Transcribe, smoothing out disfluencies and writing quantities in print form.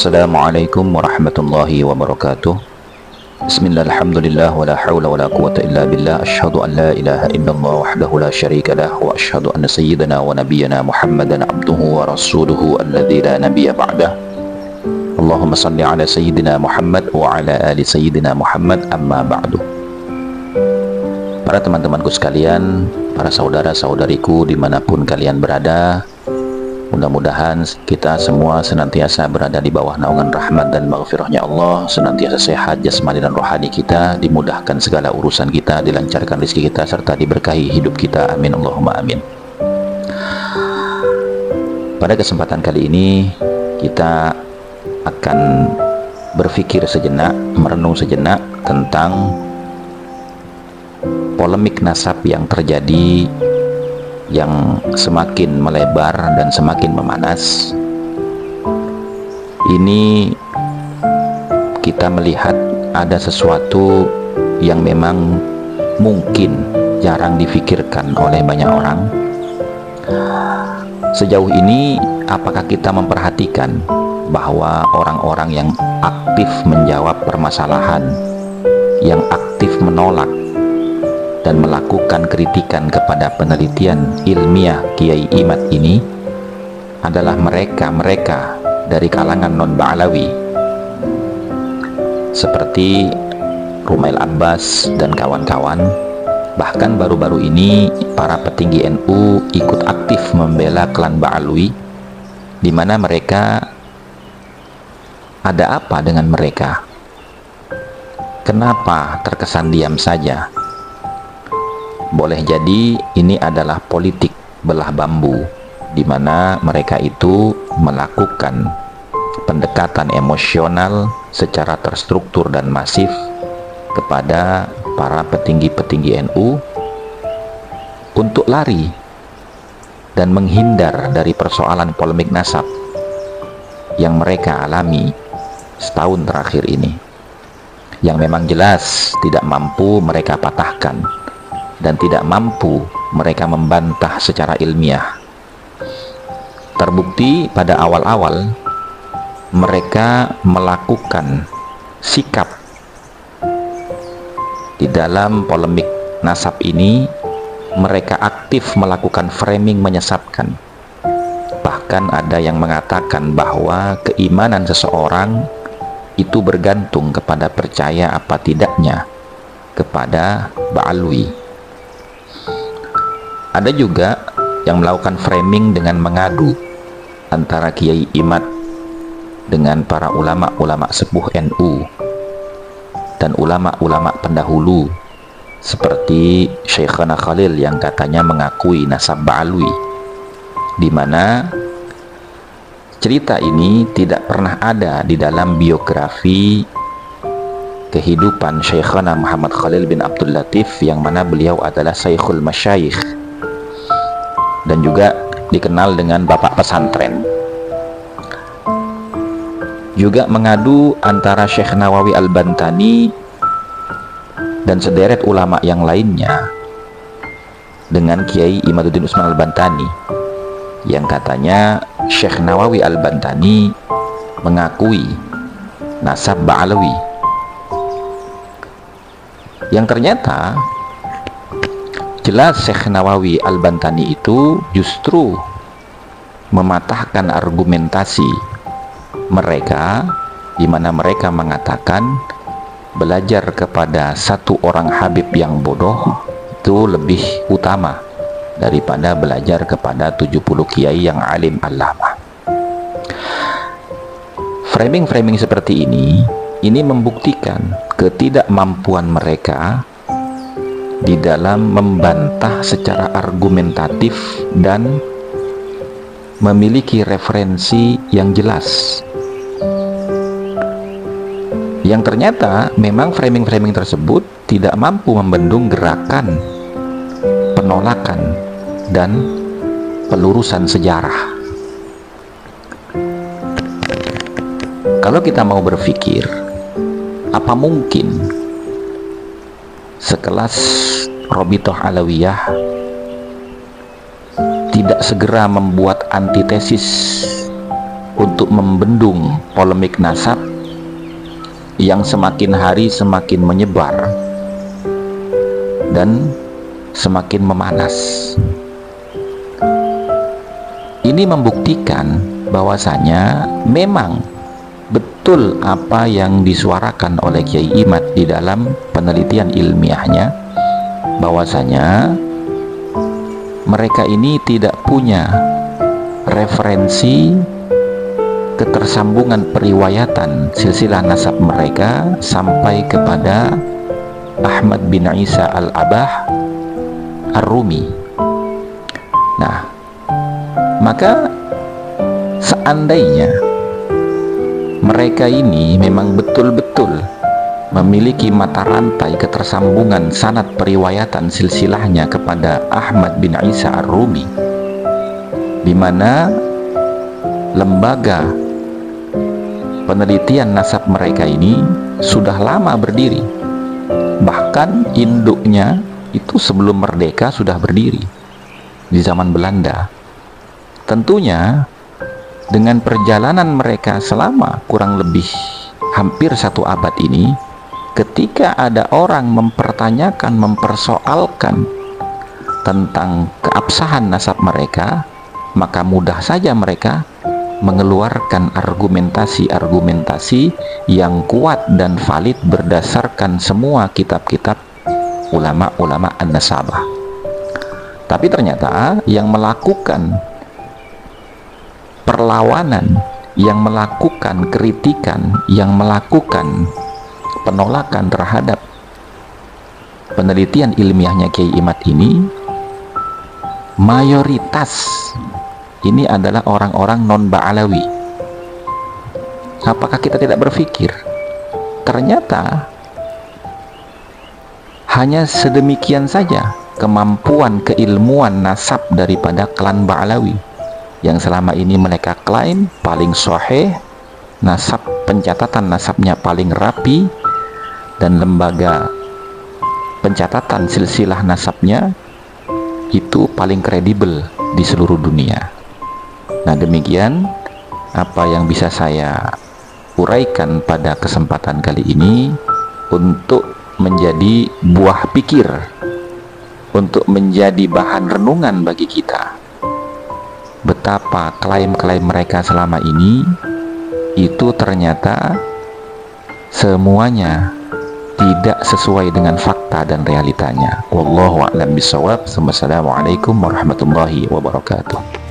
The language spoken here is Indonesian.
Assalamualaikum warahmatullahi wabarakatuh. Bismillah, alhamdulillah, wa la hawla wa la quwata illa billah. Asyhadu an la ilaha illallah wahdahu la syarika lah, wa asyhadu anna sayyidana wa nabiyyana Muhammadan abduhu wa rasuluhu alladzi la nabiyya ba'dah. Allahumma salli ala sayyidina Muhammad wa ala ali sayyidina Muhammad, amma ba'du. Para teman-temanku sekalian, para saudara-saudariku dimanapun kalian berada, mudah-mudahan kita semua senantiasa berada di bawah naungan rahmat dan maghfirahnya Allah, senantiasa sehat jasmani dan rohani kita, dimudahkan segala urusan kita, dilancarkan rezeki kita, serta diberkahi hidup kita. Amin Allahumma amin. Pada kesempatan kali ini kita akan berpikir sejenak, merenung sejenak tentang polemik nasab yang terjadi, yang semakin melebar dan semakin memanas. Ini kita melihat ada sesuatu yang memang mungkin jarang difikirkan oleh banyak orang. Sejauh ini, apakah kita memperhatikan bahwa orang-orang yang aktif menjawab permasalahan, yang aktif menolak dan melakukan kritikan kepada penelitian ilmiah Kiai Imad ini adalah mereka dari kalangan non-Ba'alawi, seperti Rumail Abbas dan kawan-kawan. Bahkan baru-baru ini para petinggi NU ikut aktif membela klan Ba'alawi, di mana mereka, ada apa dengan mereka? Kenapa terkesan diam saja? Boleh jadi ini adalah politik belah bambu, di mana mereka itu melakukan pendekatan emosional secara terstruktur dan masif kepada para petinggi-petinggi NU untuk lari dan menghindar dari persoalan polemik nasab yang mereka alami setahun terakhir ini, yang memang jelas tidak mampu mereka patahkan dan tidak mampu mereka membantah secara ilmiah. Terbukti pada awal-awal mereka melakukan sikap di dalam polemik nasab ini. Mereka aktif melakukan framing menyesatkan. Bahkan ada yang mengatakan bahwa keimanan seseorang itu bergantung kepada percaya apa tidaknya kepada Ba'alawi. Ada juga yang melakukan framing dengan mengadu antara Kiai Imad dengan para ulama-ulama sepuh NU dan ulama-ulama pendahulu seperti Syekhana Khalil yang katanya mengakui nasab Ba'alawi, di mana cerita ini tidak pernah ada di dalam biografi kehidupan Syekhana Muhammad Khalil bin Abdul Latif, yang mana beliau adalah Syekhul Masyayikh dan juga dikenal dengan bapak pesantren. Juga mengadu antara Syekh Nawawi Al-Bantani dan sederet ulama yang lainnya dengan Kiai Imaduddin Usman Al-Bantani, yang katanya Syekh Nawawi Al-Bantani mengakui nasab Ba'alawi, yang ternyata jelas Syekh Nawawi Al-Bantani itu justru mematahkan argumentasi mereka, di mana mereka mengatakan belajar kepada satu orang Habib yang bodoh itu lebih utama daripada belajar kepada 70 kiai yang alim allamah. Framing-framing seperti ini membuktikan ketidakmampuan mereka di dalam membantah secara argumentatif dan memiliki referensi yang jelas, yang ternyata memang framing-framing tersebut tidak mampu membendung gerakan penolakan dan pelurusan sejarah. Kalau kita mau berpikir, apa mungkin sekelas Robitoh Alawiyah tidak segera membuat antitesis untuk membendung polemik nasab yang semakin hari semakin menyebar dan semakin memanas. Ini membuktikan bahwasanya memang betul apa yang disuarakan oleh Kiai Imad di dalam penelitian ilmiahnya, bahwasanya mereka ini tidak punya referensi ketersambungan periwayatan silsilah nasab mereka sampai kepada Ahmad bin Isa al-Abah ar-Rumi. Nah, maka seandainya mereka ini memang betul-betul memiliki mata rantai ketersambungan sanad periwayatan silsilahnya kepada Ahmad bin Isa ar-Rumi, di mana lembaga penelitian nasab mereka ini sudah lama berdiri, bahkan induknya itu sebelum merdeka sudah berdiri di zaman Belanda. Tentunya dengan perjalanan mereka selama kurang lebih hampir 1 abad ini, ketika ada orang mempertanyakan, mempersoalkan tentang keabsahan nasab mereka, maka mudah saja mereka mengeluarkan argumentasi-argumentasi yang kuat dan valid berdasarkan semua kitab-kitab ulama-ulama an-nasabah. Tapi ternyata yang melakukan perlawanan, yang melakukan kritikan, yang melakukan penolakan terhadap penelitian ilmiahnya Kiai Imad ini, mayoritas ini adalah orang-orang non-Ba'alawi. Apakah kita tidak berpikir ternyata hanya sedemikian saja kemampuan keilmuan nasab daripada klan Ba'alawi yang selama ini mereka klaim paling sahih, nasab, pencatatan nasabnya paling rapi, dan lembaga pencatatan silsilah nasabnya itu paling kredibel di seluruh dunia. Nah, demikian apa yang bisa saya uraikan pada kesempatan kali ini untuk menjadi buah pikir, untuk menjadi bahan renungan bagi kita, betapa klaim-klaim mereka selama ini itu ternyata semuanya tidak sesuai dengan fakta dan realitanya. Wallahu a'lam bishawab. Wassalamualaikum warahmatullahi wabarakatuh.